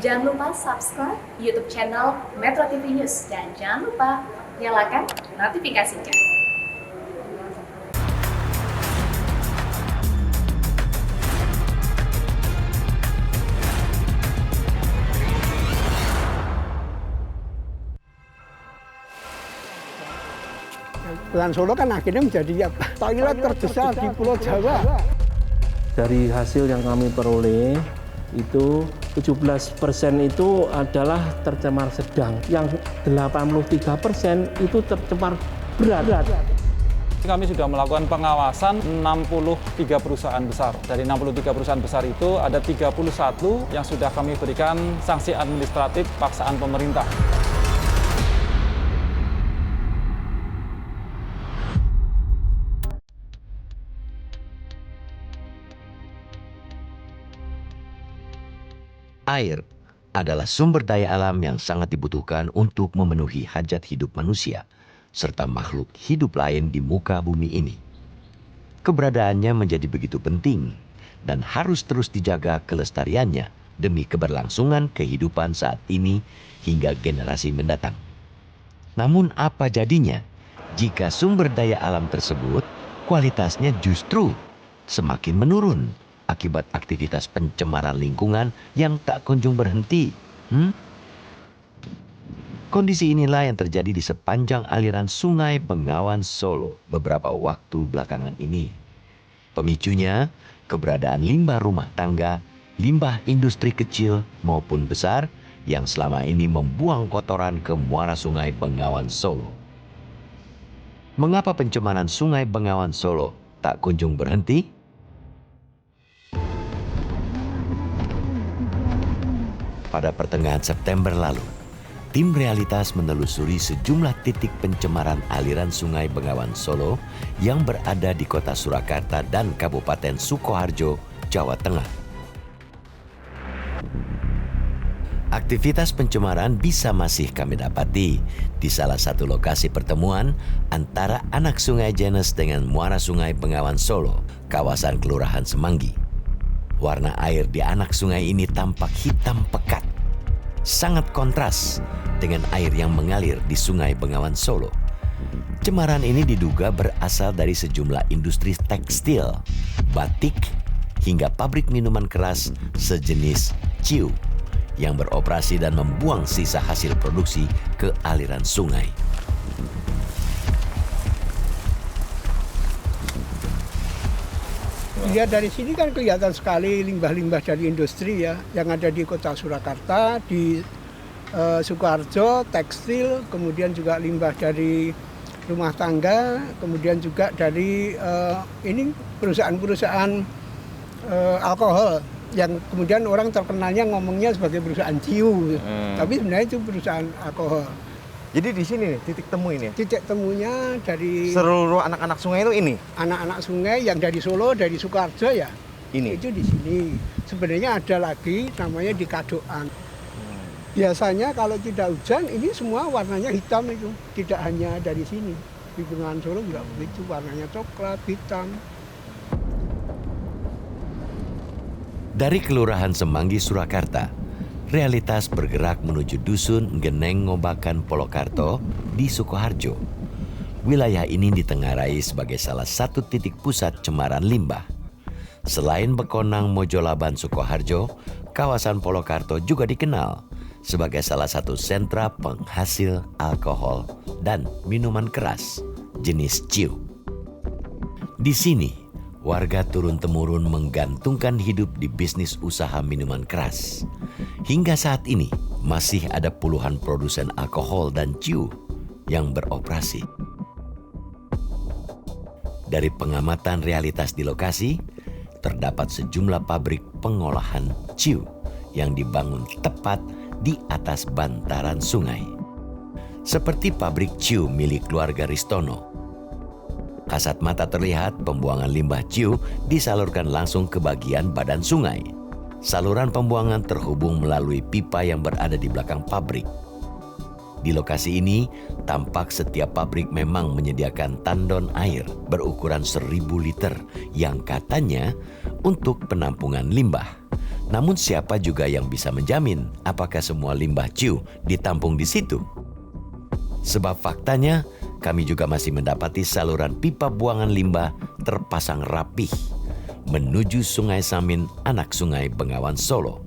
Jangan lupa subscribe YouTube channel Metro TV News dan jangan lupa nyalakan notifikasinya. Bengawan Solo kan akhirnya menjadi toilet terbesar di Pulau Jawa. Dari hasil yang kami peroleh itu 17% itu adalah tercemar sedang, yang 83% itu tercemar berat. Kami sudah melakukan pengawasan 63 perusahaan besar. Dari 63 perusahaan besar itu ada 31 yang sudah kami berikan sanksi administratif paksaan pemerintah. Air adalah sumber daya alam yang sangat dibutuhkan untuk memenuhi hajat hidup manusia serta makhluk hidup lain di muka bumi ini. Keberadaannya menjadi begitu penting dan harus terus dijaga kelestariannya demi keberlangsungan kehidupan saat ini hingga generasi mendatang. Namun apa jadinya jika sumber daya alam tersebut kualitasnya justru semakin menurun akibat aktivitas pencemaran lingkungan yang tak kunjung berhenti? Kondisi inilah yang terjadi di sepanjang aliran Sungai Bengawan Solo beberapa waktu belakangan ini. Pemicunya, keberadaan limbah rumah tangga, limbah industri kecil maupun besar yang selama ini membuang kotoran ke muara Sungai Bengawan Solo. Mengapa pencemaran Sungai Bengawan Solo tak kunjung berhenti? Pada pertengahan September lalu, tim Realitas menelusuri sejumlah titik pencemaran aliran Sungai Bengawan Solo yang berada di kota Surakarta dan Kabupaten Sukoharjo, Jawa Tengah. Aktivitas pencemaran bisa masih kami dapati di salah satu lokasi pertemuan antara anak Sungai Jenes dengan muara Sungai Bengawan Solo, kawasan Kelurahan Semanggi. Warna air di anak sungai ini tampak hitam pekat, sangat kontras dengan air yang mengalir di Sungai Bengawan Solo. Cemaran ini diduga berasal dari sejumlah industri tekstil, batik, hingga pabrik minuman keras sejenis Ciu yang beroperasi dan membuang sisa hasil produksi ke aliran sungai. Ya dari sini kan kelihatan sekali limbah-limbah dari industri ya yang ada di kota Surakarta, di Sukoharjo, tekstil, kemudian juga limbah dari rumah tangga, kemudian juga dari ini perusahaan-perusahaan alkohol yang kemudian orang terkenalnya ngomongnya sebagai perusahaan Ciu, tapi sebenarnya itu perusahaan alkohol. Jadi di sini nih titik temu ini. Titik temunya dari Seluruh anak-anak sungai itu ini. Anak-anak sungai yang dari Solo, dari Sukoharjo ya. Ini. Itu di sini. Sebenarnya ada lagi namanya di Kadokan. Biasanya kalau tidak hujan ini semua warnanya hitam itu. Tidak hanya dari sini. Di Bengawan Solo enggak begitu, warnanya coklat, hitam. Dari Kelurahan Semanggi, Surakarta, Realitas bergerak menuju dusun Geneng Ngobakan Polokarto di Sukoharjo. Wilayah ini ditengarai sebagai salah satu titik pusat cemaran limbah. Selain Bekonang Mojolaban Sukoharjo, kawasan Polokarto juga dikenal sebagai salah satu sentra penghasil alkohol dan minuman keras jenis Ciu. Di sini, warga turun-temurun menggantungkan hidup di bisnis usaha minuman keras. Hingga saat ini, masih ada puluhan produsen alkohol dan Ciu yang beroperasi. Dari pengamatan Realitas di lokasi, terdapat sejumlah pabrik pengolahan Ciu yang dibangun tepat di atas bantaran sungai. Seperti pabrik Ciu milik keluarga Ristono. Kasat mata terlihat pembuangan limbah Ciu disalurkan langsung ke bagian badan sungai. Saluran pembuangan terhubung melalui pipa yang berada di belakang pabrik. Di lokasi ini, tampak setiap pabrik memang menyediakan tandon air berukuran 1000 liter yang katanya untuk penampungan limbah. Namun siapa juga yang bisa menjamin apakah semua limbah ciu ditampung di situ? Sebab faktanya, kami juga masih mendapati saluran pipa buangan limbah terpasang rapih menuju Sungai Samin, anak Sungai Bengawan Solo.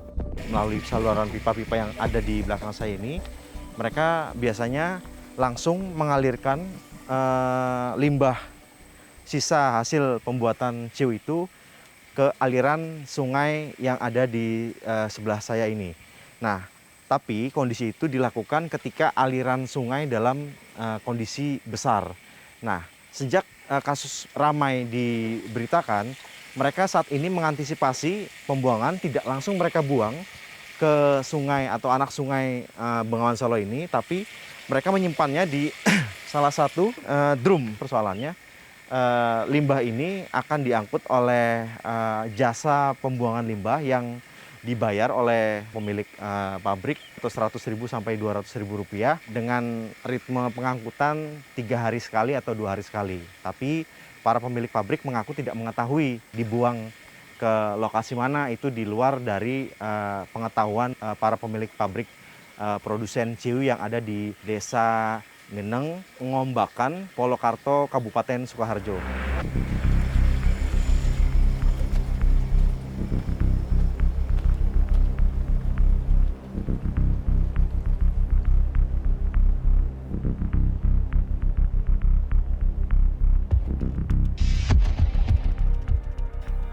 Melalui saluran pipa-pipa yang ada di belakang saya ini, mereka biasanya langsung mengalirkan limbah sisa hasil pembuatan ciu itu ke aliran sungai yang ada di sebelah saya ini. Nah, tapi kondisi itu dilakukan ketika aliran sungai dalam kondisi besar. Nah, sejak kasus ramai diberitakan, mereka saat ini mengantisipasi pembuangan tidak langsung mereka buang ke sungai atau anak sungai Bengawan Solo ini, tapi mereka menyimpannya di salah satu drum. Persoalannya limbah ini akan diangkut oleh jasa pembuangan limbah yang dibayar oleh pemilik pabrik atau 100.000 sampai 200.000 rupiah dengan ritme pengangkutan 3 hari sekali atau 2 hari sekali. Tapi para pemilik pabrik mengaku tidak mengetahui dibuang ke lokasi mana, itu di luar dari pengetahuan para pemilik pabrik produsen ciu yang ada di Desa Ngeneng, Ngombakan, Polokarto, Kabupaten Sukoharjo.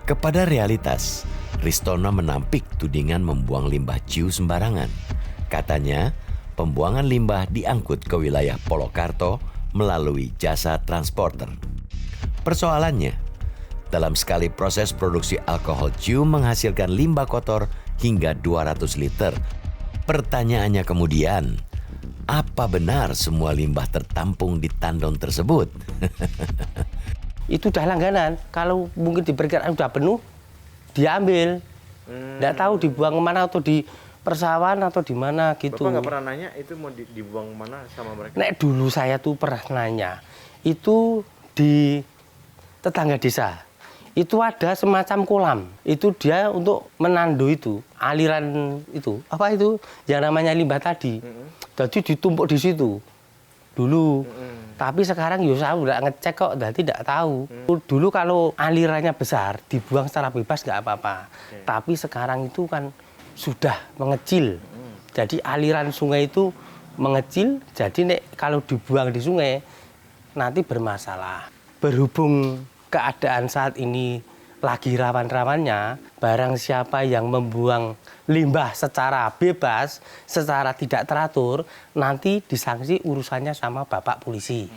Kepada realitas, Ristono menampik tudingan membuang limbah ciu sembarangan. Katanya, pembuangan limbah diangkut ke wilayah Polokarto melalui jasa transporter. Persoalannya, dalam sekali proses produksi alkohol ciu menghasilkan limbah kotor hingga 200 liter. Pertanyaannya kemudian, apa benar semua limbah tertampung di tandon tersebut? Itu udah langganan. Kalau mungkin diperkirakan udah penuh, diambil. Nggak tahu dibuang kemana, atau di persawahan atau di mana gitu. Bapak nggak pernah nanya itu mau dibuang mana sama mereka? Nek dulu saya tuh pernah nanya. Itu di tetangga desa. Itu ada semacam kolam. Itu dia untuk menandu itu, aliran itu. Apa itu? Yang namanya limbah tadi. Jadi ditumpuk di situ dulu. Tapi sekarang ya saya udah ngecek kok, jadi tidak tahu. Dulu kalau alirannya besar, dibuang secara bebas nggak apa-apa. Tapi sekarang itu kan sudah mengecil. Jadi aliran sungai itu mengecil, jadi kalau dibuang di sungai nanti bermasalah. Berhubung keadaan saat ini lagi rawan-rawannya, barang siapa yang membuang limbah secara bebas, secara tidak teratur, nanti disanksi urusannya sama Bapak polisi.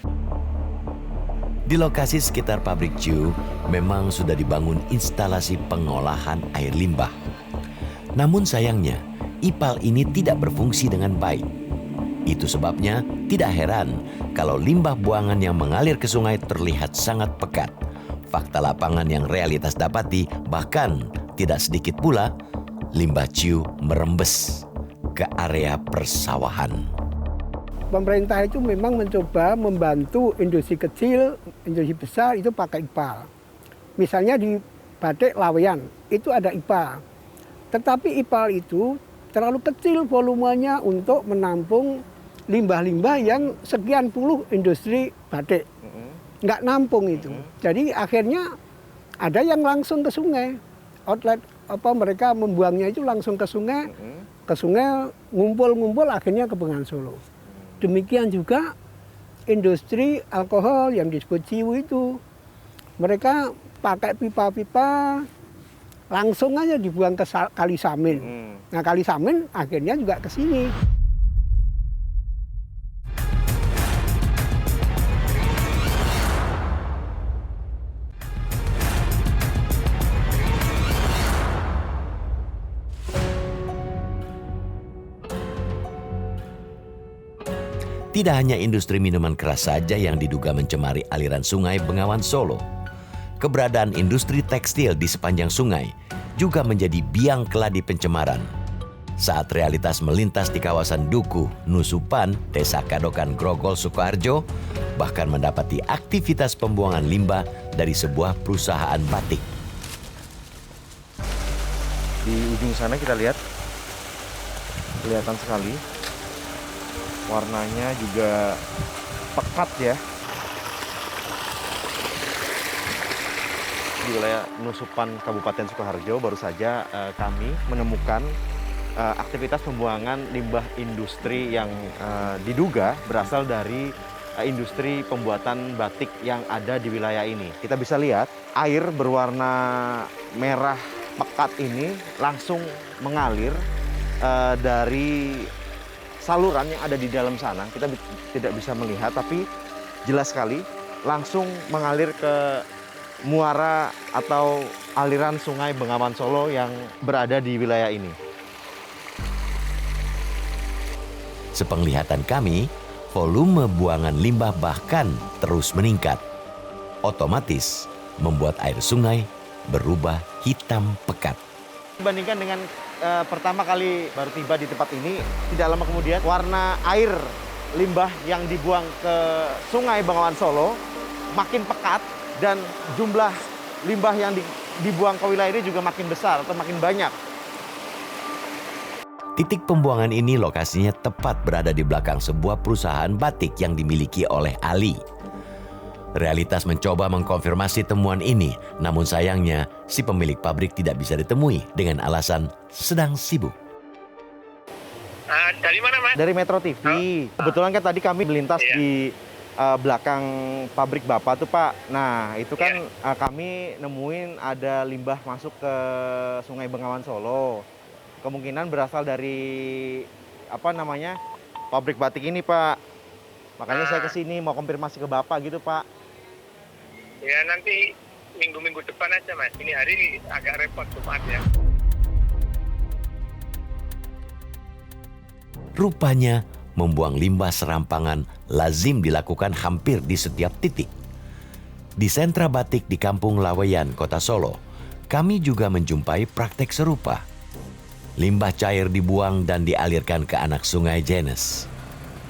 Di lokasi sekitar pabrik ciu memang sudah dibangun instalasi pengolahan air limbah. Namun sayangnya, IPAL ini tidak berfungsi dengan baik. Itu sebabnya tidak heran kalau limbah buangan yang mengalir ke sungai terlihat sangat pekat. Fakta lapangan yang realitas dapati, bahkan tidak sedikit pula limbah ciu merembes ke area persawahan. Pemerintah itu memang mencoba membantu industri kecil, industri besar itu pakai IPAL. Misalnya di Batik Laweyan itu ada IPAL. Tetapi IPAL itu terlalu kecil volumenya untuk menampung limbah-limbah yang sekian puluh industri batik. Nggak nampung itu. Jadi akhirnya ada yang langsung ke sungai. Outlet mereka membuangnya itu langsung ke sungai ngumpul-ngumpul akhirnya ke Bengawan Solo. Demikian juga industri alkohol yang disebut ciu itu. Mereka pakai pipa-pipa langsung aja dibuang ke Kali Samin. Nah, Kali Samin akhirnya juga ke sini. Tidak hanya industri minuman keras saja yang diduga mencemari aliran sungai Bengawan Solo. Keberadaan industri tekstil di sepanjang sungai juga menjadi biang keladi pencemaran. Saat realitas melintas di kawasan Duku, Nusupan, Desa Kadokan, Grogol, Sukoharjo, bahkan mendapati aktivitas pembuangan limbah dari sebuah perusahaan batik. Di ujung sana kita lihat, kelihatan sekali. Warnanya juga pekat ya. Di wilayah Nusupan Kabupaten Sukoharjo baru saja kami menemukan aktivitas pembuangan limbah industri yang diduga berasal dari industri pembuatan batik yang ada di wilayah ini. Kita bisa lihat air berwarna merah pekat ini langsung mengalir dari saluran yang ada di dalam sana. Kita tidak bisa melihat, tapi jelas sekali langsung mengalir ke muara atau aliran Sungai Bengawan Solo yang berada di wilayah ini. Sepenglihatan kami, volume buangan limbah bahkan terus meningkat. Otomatis membuat air sungai berubah hitam pekat. Dibandingkan dengan pertama kali baru tiba di tempat ini, tidak lama kemudian warna air limbah yang dibuang ke Sungai Bengawan Solo makin pekat dan jumlah limbah yang dibuang ke wilayah ini juga makin besar atau makin banyak. Titik pembuangan ini lokasinya tepat berada di belakang sebuah perusahaan batik yang dimiliki oleh Ali. Realitas mencoba mengkonfirmasi temuan ini, namun sayangnya si pemilik pabrik tidak bisa ditemui dengan alasan sedang sibuk. Dari mana, Mas? Dari Metro TV. Kebetulan kan tadi kami melintas di belakang pabrik Bapak tuh, Pak. Nah, itu kan kami nemuin ada limbah masuk ke Sungai Bengawan Solo. Kemungkinan berasal dari pabrik batik ini, Pak. Makanya saya kesini mau konfirmasi ke Bapak gitu, Pak. Ya nanti minggu-minggu depan aja, Mas. Ini hari agak repot Jumat ya. Rupanya membuang limbah serampangan lazim dilakukan hampir di setiap titik. Di sentra batik di Kampung Laweyan, Kota Solo, kami juga menjumpai praktek serupa. Limbah cair dibuang dan dialirkan ke anak Sungai Jenes.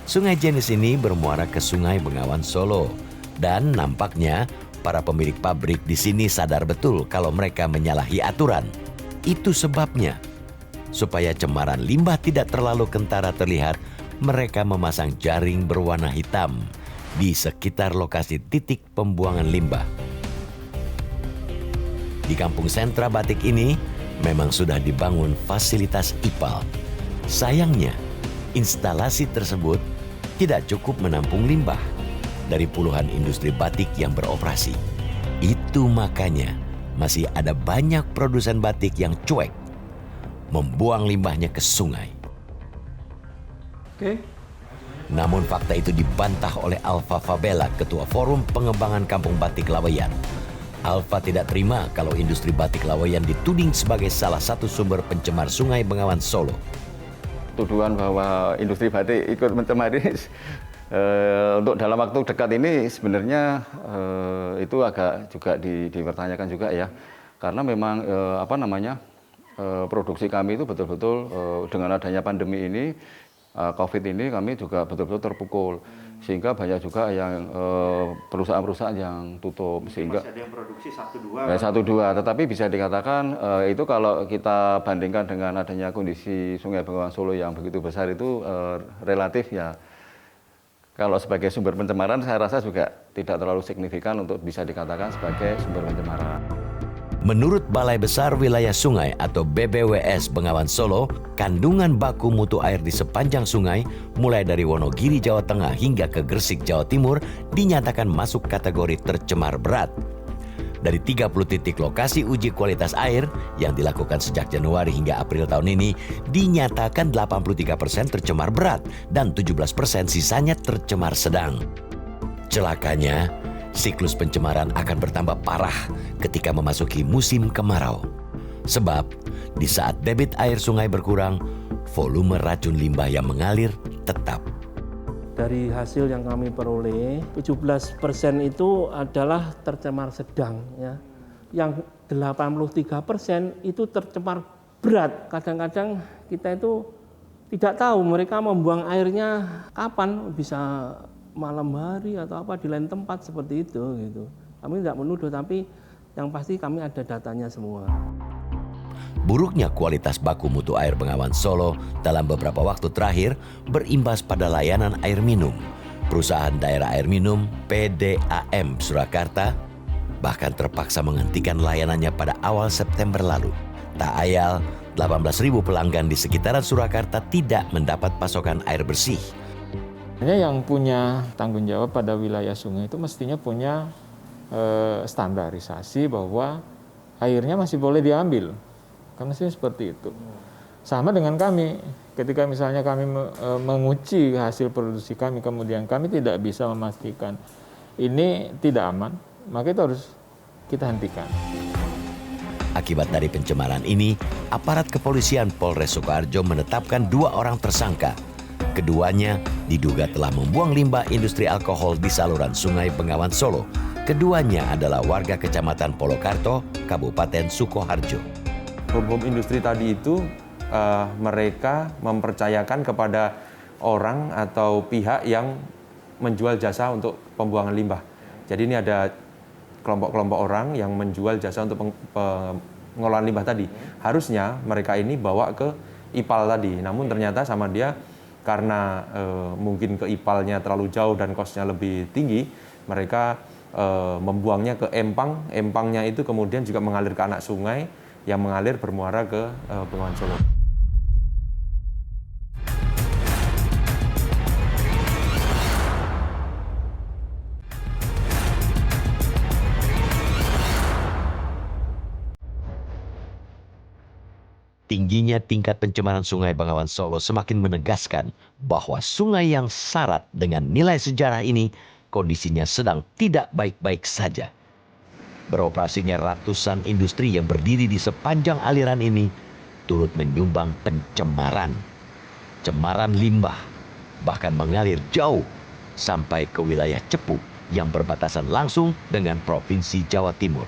Sungai Jenes ini bermuara ke Sungai Bengawan Solo. Dan nampaknya para pemilik pabrik di sini sadar betul kalau mereka menyalahi aturan. Itu sebabnya, supaya cemaran limbah tidak terlalu kentara terlihat, mereka memasang jaring berwarna hitam di sekitar lokasi titik pembuangan limbah. Di kampung sentra batik ini, memang sudah dibangun fasilitas IPAL. Sayangnya, instalasi tersebut tidak cukup menampung limbah dari puluhan industri batik yang beroperasi. Itu makanya masih ada banyak produsen batik yang cuek, membuang limbahnya ke sungai. Namun fakta itu dibantah oleh Alfa Fabela, Ketua Forum Pengembangan Kampung Batik Laweyan. Alfa tidak terima kalau industri batik Laweyan dituding sebagai salah satu sumber pencemar Sungai Bengawan Solo. Tuduhan bahwa industri batik ikut mencemari untuk dalam waktu dekat ini sebenarnya itu agak juga dipertanyakan juga ya. Karena memang produksi kami itu betul-betul dengan adanya pandemi ini, COVID ini kami juga betul-betul terpukul. Sehingga banyak juga yang perusahaan-perusahaan yang tutup, sehingga masih ada yang produksi 1-2. 1-2, tetapi bisa dikatakan itu kalau kita bandingkan dengan adanya kondisi Sungai Bengawan Solo yang begitu besar itu relatif ya, kalau sebagai sumber pencemaran saya rasa juga tidak terlalu signifikan untuk bisa dikatakan sebagai sumber pencemaran. Menurut Balai Besar Wilayah Sungai atau BBWS Bengawan Solo, kandungan baku mutu air di sepanjang sungai, mulai dari Wonogiri, Jawa Tengah hingga ke Gresik, Jawa Timur, dinyatakan masuk kategori tercemar berat. Dari 30 titik lokasi uji kualitas air yang dilakukan sejak Januari hingga April tahun ini, dinyatakan 83% tercemar berat dan 17% sisanya tercemar sedang. Celakanya, siklus pencemaran akan bertambah parah ketika memasuki musim kemarau. Sebab, di saat debit air sungai berkurang, volume racun limbah yang mengalir tetap. Dari hasil yang kami peroleh, 17% itu adalah tercemar sedang, ya. Yang 83% itu tercemar berat. Kadang-kadang kita itu tidak tahu mereka membuang airnya kapan, bisa malam hari atau apa di lain tempat seperti itu gitu. Kami tidak menuduh, tapi yang pasti kami ada datanya semua. buruknya kualitas baku mutu air Bengawan Solo dalam beberapa waktu terakhir berimbas pada layanan air minum. Perusahaan daerah air minum PDAM Surakarta bahkan terpaksa menghentikan layanannya pada awal September lalu. Tak ayal, 18.000 pelanggan di sekitaran Surakarta tidak mendapat pasokan air bersih. Yang punya tanggung jawab pada wilayah sungai itu mestinya punya standarisasi bahwa airnya masih boleh diambil. Kan mestinya seperti itu. Sama dengan kami, ketika misalnya kami menguji hasil produksi kami, kemudian kami tidak bisa memastikan ini tidak aman, maka itu harus kita hentikan. Akibat dari pencemaran ini, aparat kepolisian Polres Sukoharjo menetapkan 2 orang tersangka. Keduanya diduga telah membuang limbah industri alkohol di saluran Sungai Bengawan Solo. Keduanya adalah warga Kecamatan Polokarto, Kabupaten Sukoharjo. Bom industri tadi itu mereka mempercayakan kepada orang atau pihak yang menjual jasa untuk pembuangan limbah. Jadi ini ada kelompok-kelompok orang yang menjual jasa untuk pengolahan limbah tadi. Harusnya mereka ini bawa ke IPAL tadi, namun ternyata sama dia karena mungkin ke IPAL-nya terlalu jauh dan kosnya lebih tinggi, mereka membuangnya ke empang. Empangnya itu kemudian juga mengalir ke anak sungai yang mengalir bermuara ke Bengawan Solo. Tingginya tingkat pencemaran Sungai Bengawan Solo semakin menegaskan bahwa sungai yang syarat dengan nilai sejarah ini kondisinya sedang tidak baik-baik saja. Beroperasinya ratusan industri yang berdiri di sepanjang aliran ini turut menyumbang pencemaran. Cemaran limbah bahkan mengalir jauh sampai ke wilayah Cepu yang berbatasan langsung dengan Provinsi Jawa Timur.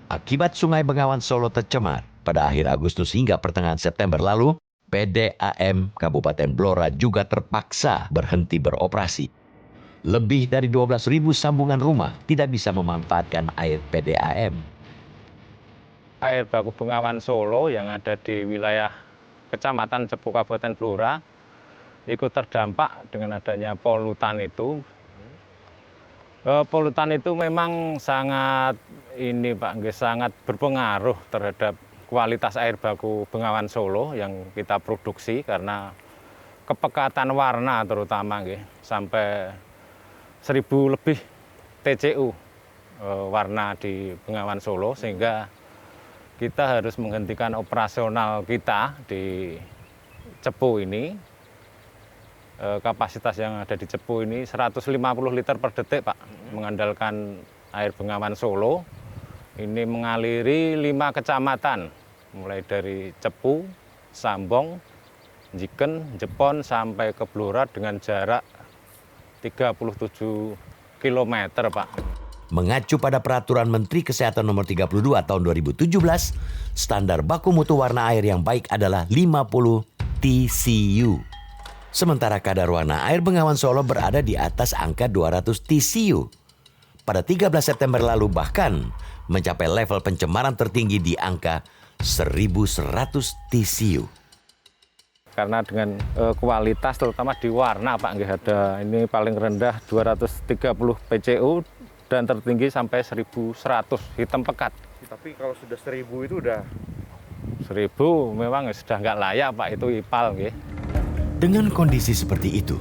Akibat Sungai Bengawan Solo tercemar, pada akhir Agustus hingga pertengahan September lalu, PDAM Kabupaten Blora juga terpaksa berhenti beroperasi. Lebih dari 12.000 sambungan rumah tidak bisa memanfaatkan air PDAM. Air baku Bengawan Solo yang ada di wilayah Kecamatan Cepu Kabupaten Blora ikut terdampak dengan adanya polutan itu. Polutan itu memang sangat sangat berpengaruh terhadap kualitas air baku Bengawan Solo yang kita produksi karena kepekatan warna terutama sampai 1.000 lebih TCU warna di Bengawan Solo, sehingga kita harus menghentikan operasional kita di Cepu ini. Kapasitas yang ada di Cepu ini 150 liter per detik, Pak, mengandalkan air Bengawan Solo. Ini mengaliri 5 kecamatan, mulai dari Cepu, Sambong, Njiken, Jepon, sampai ke Blora dengan jarak 37 km, Pak. Mengacu pada Peraturan Menteri Kesehatan Nomor 32 Tahun 2017, standar baku mutu warna air yang baik adalah 50 TCU. Sementara kadar warna air Bengawan Solo berada di atas angka 200 TCU. Pada 13 September lalu bahkan mencapai level pencemaran tertinggi di angka 1.100 TCU. Karena dengan kualitas terutama di warna, Pak, ada ini paling rendah 230 PCU dan tertinggi sampai 1.100 hitam pekat. Tapi kalau sudah 1.000 itu udah 1.000 memang sudah nggak layak, Pak, itu IPAL. Dengan kondisi seperti itu,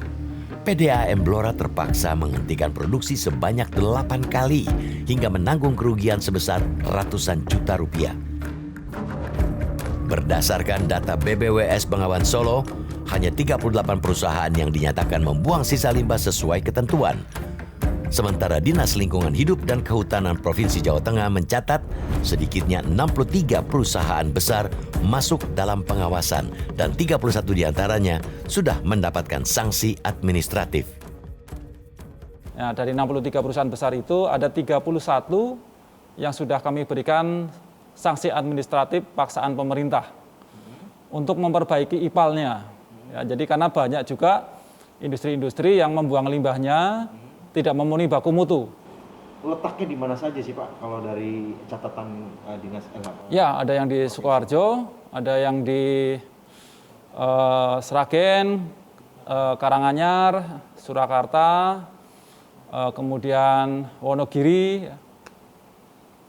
PDAM Blora terpaksa menghentikan produksi sebanyak 8 kali hingga menanggung kerugian sebesar ratusan juta rupiah. Berdasarkan data BBWS Bengawan Solo, hanya 38 perusahaan yang dinyatakan membuang sisa limbah sesuai ketentuan. Sementara Dinas Lingkungan Hidup dan Kehutanan Provinsi Jawa Tengah mencatat sedikitnya 63 perusahaan besar masuk dalam pengawasan dan 31 diantaranya sudah mendapatkan sanksi administratif. Ya, dari 63 perusahaan besar itu ada 31 yang sudah kami berikan sanksi administratif paksaan pemerintah untuk memperbaiki IPAL-nya. Ya, jadi karena banyak juga industri-industri yang membuang limbahnya tidak memenuhi baku mutu. letaknya di mana saja sih Pak kalau dari catatan Dinas LHK? Ya, ada yang di Sukoharjo, ada yang di Sragen, Karanganyar, Surakarta, kemudian Wonogiri,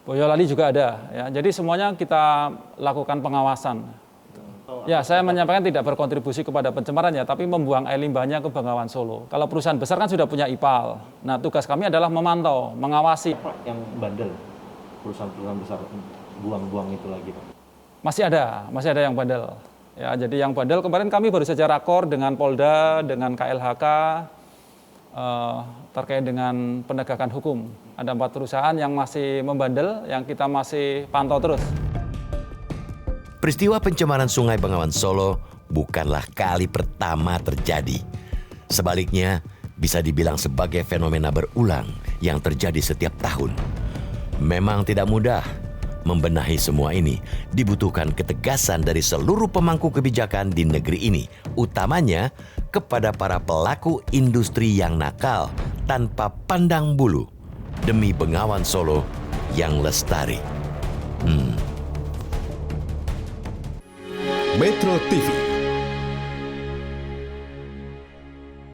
Boyolali juga ada. Ya. Jadi semuanya kita lakukan pengawasan. Ya, saya menyampaikan tidak berkontribusi kepada pencemaran ya, tapi membuang air limbahnya ke Bengawan Solo. Kalau perusahaan besar kan sudah punya IPAL. Nah, tugas kami adalah memantau, mengawasi. Pak, yang bandel perusahaan-perusahaan besar buang-buang itu lagi, Pak? Masih ada yang bandel. Ya, jadi yang bandel kemarin kami baru saja rakor dengan Polda, dengan KLHK terkait dengan penegakan hukum. Ada 4 perusahaan yang masih membandel, yang kita masih pantau terus. Peristiwa pencemaran Sungai Bengawan Solo bukanlah kali pertama terjadi. Sebaliknya, bisa dibilang sebagai fenomena berulang yang terjadi setiap tahun. Memang tidak mudah membenahi semua ini. Dibutuhkan ketegasan dari seluruh pemangku kebijakan di negeri ini, utamanya kepada para pelaku industri yang nakal tanpa pandang bulu demi Bengawan Solo yang lestari. Metro TV